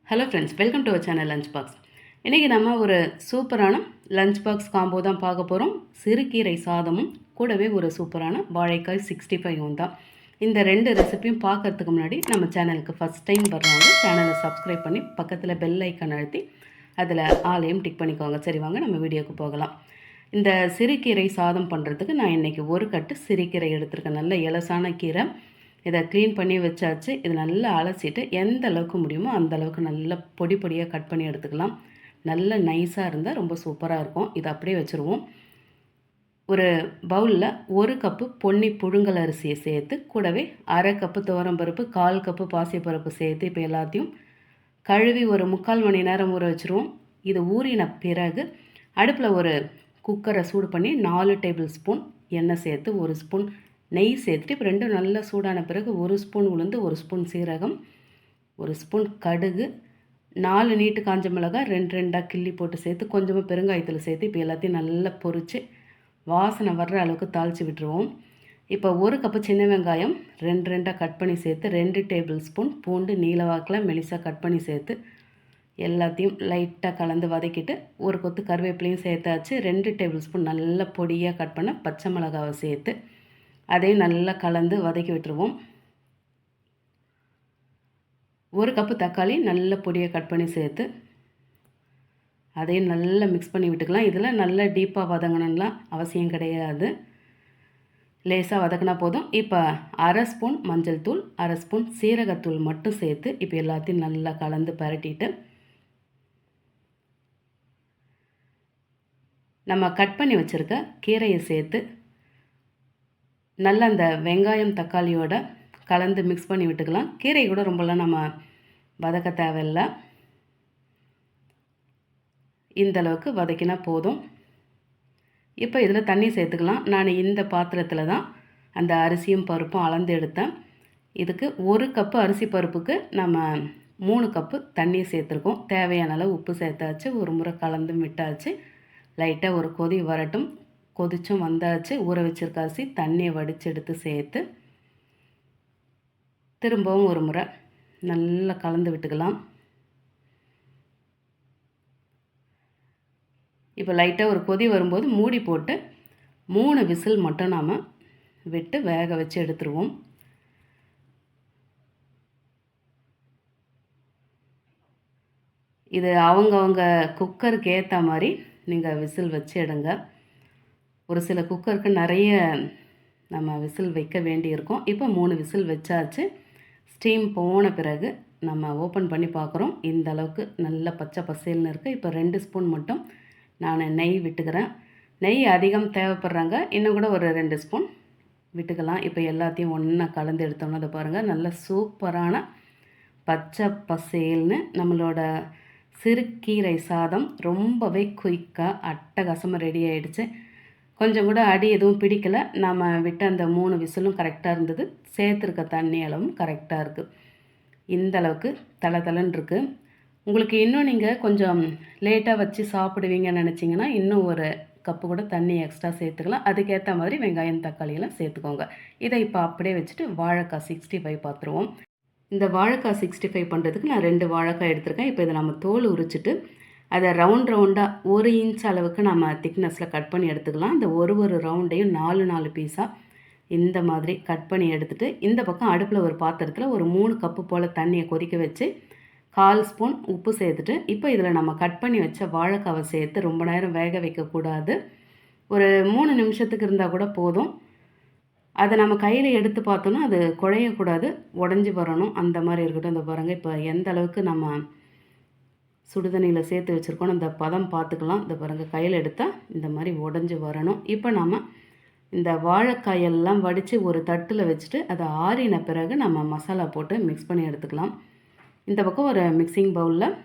Hello friends, welcome to our channel lunch box. இன்றைக்கி நம்ம ஒரு சூப்பரான லஞ்ச் பாக்ஸ் காம்போ தான் பார்க்க போகிறோம். சிறுகீரை சாதமும் கூடவே ஒரு சூப்பரான வாழைக்காய் 65 தான். இந்த ரெண்டு ரெசிபியும் பார்க்கறதுக்கு முன்னாடி நம்ம சேனலுக்கு ஃபஸ்ட் டைம் வர்றவங்க சேனலை சப்ஸ்கிரைப் பண்ணி பக்கத்தில் பெல் ஐக்கன் அழுத்தி அதில் ஆலையும் டிக் பண்ணிக்கோங்க. சரி, வாங்க நம்ம வீடியோக்கு போகலாம். இந்த சிறுகீரை சாதம் பண்ணுறதுக்கு நான் இன்றைக்கி ஒரு கட்டு சிறுகீரை எடுத்திருக்கேன். நல்ல இலசான கீரை. இதை க்ளீன் பண்ணி வச்சாச்சு. இது நல்லா அலசிட்டு எந்த அளவுக்கு முடியுமோ அந்த அளவுக்கு நல்லா பொடி பொடியாக கட் பண்ணி எடுத்துக்கலாம். நல்ல நைஸாக இருந்தால் ரொம்ப சூப்பராக இருக்கும். இதை அப்படியே வச்சுருவோம். ஒரு பவுலில் ஒரு கப்பு பொன்னி புழுங்கல் அரிசியை சேர்த்து கூடவே அரை கப்பு துவரம்பருப்பு, 1/4 கப்பு பாசிப்பருப்பு சேர்த்து இப்போ எல்லாத்தையும் கழுவி ஒரு 3/4 மணி நேரம் ஊற வச்சுருவோம். இது ஊறின பிறகு அடுப்பில் ஒரு குக்கரை சூடு பண்ணி 4 டேபிள் ஸ்பூன் எண்ணெய் சேர்த்து 1 ஸ்பூன் நெய் சேர்த்துட்டு இப்போ ரெண்டும் நல்லா சூடான பிறகு 1 ஸ்பூன் உளுந்து, 1 ஸ்பூன் சீரகம், 1 ஸ்பூன் கடுகு, 4 நீட்டு காஞ்ச மிளகாய் 2 கிள்ளி போட்டு சேர்த்து கொஞ்சமாக பெருங்காயத்தில் சேர்த்து இப்போ எல்லாத்தையும் நல்லா பொரித்து வாசனை வர்ற அளவுக்கு தாளித்து விட்டுருவோம். இப்போ 1 கப்பு சின்ன வெங்காயம் 2 கட் பண்ணி சேர்த்து 2 டேபிள் ஸ்பூன் பூண்டு நீலவாக்கில் மெலிசாக கட் பண்ணி சேர்த்து எல்லாத்தையும் லைட்டாக கலந்து வதக்கிட்டு ஒரு கொத்து கருவேப்பிலையும் சேர்த்தாச்சு. 2 டேபிள் ஸ்பூன் நல்ல பொடியாக கட் பண்ண பச்சை மிளகாவை சேர்த்து அதையும் நல்லா கலந்து வதக்கி விட்டுருவோம். 1 கப்பு தக்காளி நல்ல பொடியை கட் பண்ணி சேர்த்து அதையும் நல்லா மிக்ஸ் பண்ணி விட்டுக்கலாம். இதில் நல்லா டீப்பாக வதங்கணும்லாம் அவசியம் கிடையாது. லேசாக வதக்கினா போதும். இப்போ அரை ஸ்பூன் மஞ்சள் தூள், அரை ஸ்பூன் சீரகத்தூள் மட்டும் சேர்த்து இப்போ எல்லாத்தையும் நல்லா கலந்து பரட்டிட்டு நம்ம கட் பண்ணி வச்சுருக்க கீரையை சேர்த்து நல்லா அந்த வெங்காயம் தக்காளியோட கலந்து மிக்ஸ் பண்ணி விட்டுக்கலாம். கீரை கூட ரொம்பலாம் நம்ம வதக்க தேவையில்லை. இந்தளவுக்கு வதக்கினா போதும். இப்போ இதில் தண்ணி சேர்த்துக்கலாம். நான் இந்த பாத்திரத்தில் தான் அந்த அரிசியும் பருப்பும் அளந்து எடுத்தேன். இதுக்கு 1 கப்பு அரிசி பருப்புக்கு நம்ம 3 கப்பு தண்ணி சேர்த்துருக்கோம். தேவையான அளவு உப்பு சேர்த்தாச்சு. ஒரு முறை கலந்தும் விட்டாச்சு. லைட்டாக ஒரு கொதி வரட்டும். கொதிச்சும் வந்தாச்சு. ஊற வச்சிருக்க அரிசி தண்ணியை வடித்து எடுத்து சேர்த்து திரும்பவும் ஒரு முறை நல்லா கலந்து விட்டுக்கலாம். இப்போ லைட்டாக ஒரு கொதி வரும்போது மூடி போட்டு 3 விசில் மட்டும் நாம் விட்டு வேக வச்சு எடுத்துருவோம். இது அவங்கவுங்க குக்கருக்கு ஏற்ற மாதிரி நீங்கள் விசில் வச்சு எடுங்க. ஒரு சில குக்கருக்கு நிறைய நம்ம விசில் வைக்க வேண்டியிருக்கும். இப்போ 3 விசில் வச்சாச்சு. ஸ்டீம் போன பிறகு நம்ம ஓப்பன் பண்ணி பார்க்குறோம். இந்த அளவுக்கு நல்ல பச்சை பசேல்னு இருக்குது. இப்போ 2 ஸ்பூன் மட்டும் நான் நெய் விட்டுக்கிறேன். நெய் அதிகம் தேவைப்படுறாங்க, இன்னும் கூட ஒரு 2 ஸ்பூன் விட்டுக்கலாம். இப்போ எல்லாத்தையும் ஒன்றா கலந்து எடுத்தோம்னா அதை பாருங்கள், நல்ல சூப்பரான பச்சை பசேல்னு நம்மளோட சிறுகீரை சாதம் ரொம்பவே குயிக்காக அட்டகாசமாக ரெடி ஆகிடுச்சு. கொஞ்சம் கூட அடி எதுவும் பிடிக்கலை. நாம் விட்டு அந்த 3 விசிலும் கரெக்டாக இருந்தது. சேர்த்துருக்க தண்ணி அளவும் கரெக்டாக இருக்குது. இந்த அளவுக்கு தளன்னு இருக்குது. உங்களுக்கு இன்னும் நீங்கள் கொஞ்சம் லேட்டாக வச்சு சாப்பிடுவீங்கன்னு நினச்சிங்கன்னா இன்னும் ஒரு கப்பு கூட தண்ணி எக்ஸ்ட்ரா சேர்த்துக்கலாம். அதுக்கேற்ற மாதிரி வெங்காயம் தக்காளியெல்லாம் சேர்த்துக்கோங்க. இதை இப்போ அப்படியே வச்சுட்டு வாழைக்காய் 65 பார்த்துருவோம். இந்த வாழைக்காய் 65 பண்ணுறதுக்கு நான் 2 வாழைக்காய் எடுத்திருக்கேன். இப்போ இதை நம்ம தோல் உரிச்சிட்டு அதை ரவுண்டாக 1 இன்ச் அளவுக்கு நம்ம திக்னஸில் கட் பண்ணி எடுத்துக்கலாம். அந்த ஒரு ரவுண்டையும் 4 பீஸாக இந்த மாதிரி கட் பண்ணி எடுத்துகிட்டு இந்த பக்கம் அடுப்பில் ஒரு பாத்திரத்தில் ஒரு 3 கப்பு போல் தண்ணியை கொதிக்க வச்சு 1/4 ஸ்பூன் உப்பு சேர்த்துட்டு இப்போ இதில் நம்ம கட் பண்ணி வச்ச வாழைக்காவை சேர்த்து ரொம்ப நேரம் வேக வைக்கக்கூடாது. ஒரு 3 நிமிஷத்துக்கு இருந்தால் கூட போதும். அதை நம்ம கையில் எடுத்து பார்த்தோன்னா அது குழையக்கூடாது, உடஞ்சி வரணும். அந்த மாதிரி இருக்கட்டும். இந்த பாருங்கள், இப்போ எந்த அளவுக்கு நம்ம சுடுதண்ணியில் சேர்த்து வச்சுருக்கோம் அந்த பதம் பார்த்துக்கலாம். இந்த பாருங்கள், கையில் எடுத்தால் இந்த மாதிரி உடஞ்சி வரணும். இப்போ நம்ம இந்த வாழைக்காயெல்லாம் வடித்து ஒரு தட்டில் வச்சுட்டு அதை ஆறின பிறகு நம்ம மசாலா போட்டு மிக்ஸ் பண்ணி எடுத்துக்கலாம். இந்த பக்கம் ஒரு மிக்சிங் பவுலில்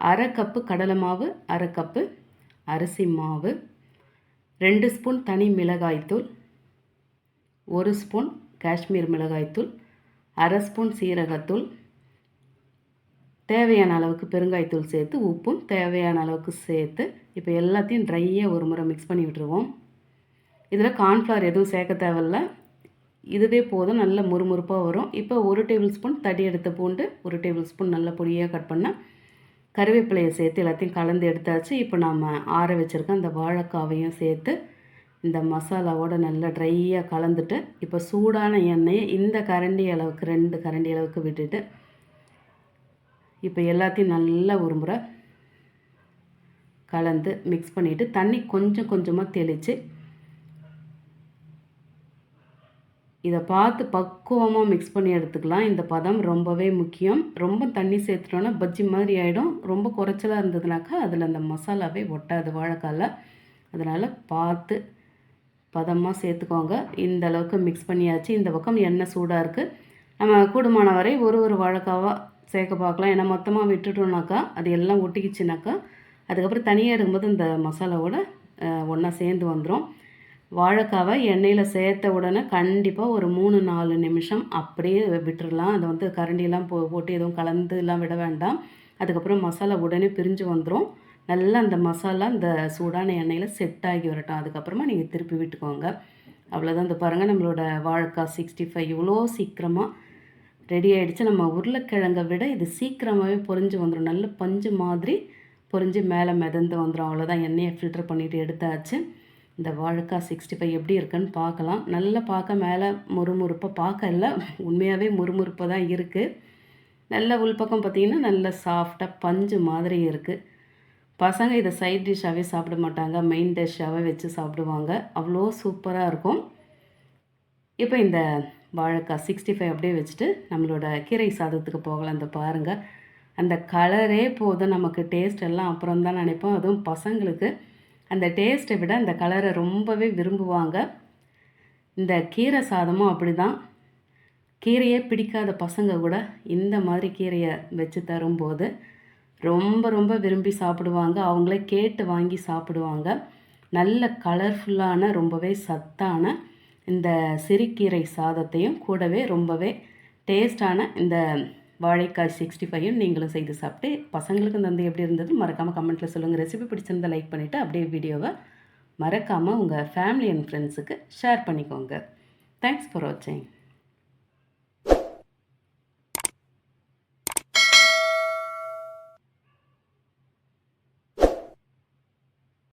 அரை கப்பு கடலை மாவு, அரை கப்பு அரிசி மாவு, 2 ஸ்பூன் தனி மிளகாய்த்தூள், 1 ஸ்பூன் காஷ்மீர் மிளகாய்த்தூள், அரை ஸ்பூன் சீரகத்தூள், தேவையான அளவுக்கு பெருங்காயத்தூள் சேர்த்து உப்பும் தேவையான அளவுக்கு சேர்த்து இப்போ எல்லாத்தையும் ட்ரையாக ஒரு முறை மிக்ஸ் பண்ணி விட்டுருவோம். இதில் கார்ன்ஃப்ளவர் எதுவும் சேர்க்க தேவையில்ல. இதுவே போதும், நல்ல முறுமுறுப்பாக வரும். இப்போ 1 டேபிள் ஸ்பூன் தடி எடுத்த பூண்டு, 1 டேபிள் ஸ்பூன் நல்ல பொடியாக கட் பண்ண கருவேப்பிலையை சேர்த்து எல்லாத்தையும் கலந்து எடுத்தாச்சு. இப்போ நாம் ஆற வச்சுருக்க அந்த வாழைக்காவையும் சேர்த்து இந்த மசாலாவோட நல்லா ட்ரையாக கலந்துட்டு, இப்போ சூடான எண்ணெயை இந்த கரண்டி அளவுக்கு 2 கரண்டி அளவுக்கு விட்டுட்டு, இப்போ எல்லாத்தையும் நல்லா ஒரு முறை கலந்து மிக்ஸ் பண்ணிவிட்டு தண்ணி கொஞ்சம் கொஞ்சமாக தெளித்து இதை பார்த்து பக்குவமாக மிக்ஸ் பண்ணி எடுத்துக்கலாம். இந்த பதம் ரொம்பவே முக்கியம். ரொம்ப தண்ணி சேர்த்துட்டோன்னா பஜ்ஜி மாதிரி ஆகிடும். ரொம்ப குறைச்சலாக இருந்ததுனாக்கா அதில் அந்த மசாலாவே ஒட்டாது வாழைக்காயில். அதனால் பார்த்து பதமாக சேர்த்துக்கோங்க. இந்த அளவுக்கு மிக்ஸ் பண்ணியாச்சு. இந்த பக்கம் எண்ணெய் சூடாக இருக்குது. நம்ம கூடுமான வரை ஒரு வாழைக்காவாக சேர்க்க பார்க்கலாம். ஏன்னா மொத்தமாக விட்டுட்டோம்னாக்கா அது எல்லாம் ஒட்டிக்கிச்சுனாக்கா அதுக்கப்புறம் தனியாக எடுக்கும்போது இந்த மசாலாவோட ஒன்றா சேர்ந்து வந்துடும். வாழைக்காவை எண்ணெயில் சேர்த்த உடனே கண்டிப்பாக ஒரு 3-4 நிமிஷம் அப்படியே விட்டுடலாம். அதை வந்து கரண்டியெல்லாம் போட்டு எதுவும் கலந்துலாம் விட வேண்டாம். அதுக்கப்புறம் மசாலா உடனே பிரிஞ்சு வந்துடும். நல்லா அந்த மசாலா இந்த சூடான எண்ணெயில் செட் ஆகி வரட்டும். அதுக்கப்புறமா நீங்கள் திருப்பி விட்டுக்கோங்க. அவ்வளோதான். இந்த பாருங்கள், நம்மளோட வாழைக்காய் 65 இவ்வளோ சீக்கிரமாக ரெடி ஆகிடுச்சு. நம்ம உருளைக்கிழங்கை விட இது சீக்கிரமாகவே பொரிஞ்சு வந்துடும். நல்ல பஞ்சு மாதிரி பொரிஞ்சு மேலே மிதந்து வந்துடும். அவ்வளோதான். எண்ணெயை ஃபில்டர் பண்ணிவிட்டு எடுத்தாச்சு. இந்த வாழைக்காய் 65 எப்படி இருக்குன்னு பார்க்கலாம். நல்லா பார்க்க மேலே முறுமுறுப்பாக பார்க்க இல்லை, உண்மையாகவே முறுமுறுப்பாக தான் இருக்குது. நல்ல உள்பக்கம் பார்த்திங்கன்னா நல்ல சாஃப்டாக பஞ்சு மாதிரி இருக்குது. பசங்க இதை சைட் டிஷ்ஷாகவே சாப்பிட மாட்டாங்க, மெயின் டிஷ்ஷாகவே வச்சு சாப்பிடுவாங்க. அவ்வளோ சூப்பராக இருக்கும். இப்போ இந்த வாழைக்காய் 65 அப்படியே வச்சுட்டு நம்மளோட கீரை சாதத்துக்கு போகலாம். இந்த பாருங்கள், அந்த கலரே போதும் நமக்கு. டேஸ்ட் எல்லாம் அப்புறம் தான் நினைப்போம். அதுவும் பசங்களுக்கு அந்த டேஸ்ட்டை விட அந்த கலரை ரொம்பவே விரும்புவாங்க. இந்த கீரை சாதமும் அப்படி தான். கீரையே பிடிக்காத பசங்க கூட இந்த மாதிரி கீரையை வச்சு தரும்போது ரொம்ப ரொம்ப விரும்பி சாப்பிடுவாங்க. அவங்களே கேட்டு வாங்கி சாப்பிடுவாங்க. நல்ல கலர்ஃபுல்லான ரொம்பவே சத்தான இந்த சிறுகீரை சாதத்தையும் கூடவே ரொம்பவே டேஸ்டான இந்த வாழைக்காய் 65யும் நீங்களும் செய்து சாப்பிட்டு பசங்களுக்கு தந்து எப்படி இருந்தது மறக்காமல் கமெண்ட்டில் சொல்லுங்கள். ரெசிபி பிடிச்சிருந்தால் லைக் பண்ணிவிட்டு அப்படியே வீடியோவை மறக்காமல் உங்கள் ஃபேமிலி அண்ட் ஃப்ரெண்ட்ஸுக்கு ஷேர் பண்ணிக்கோங்க. தேங்க்ஸ் ஃபார் வாட்சிங்.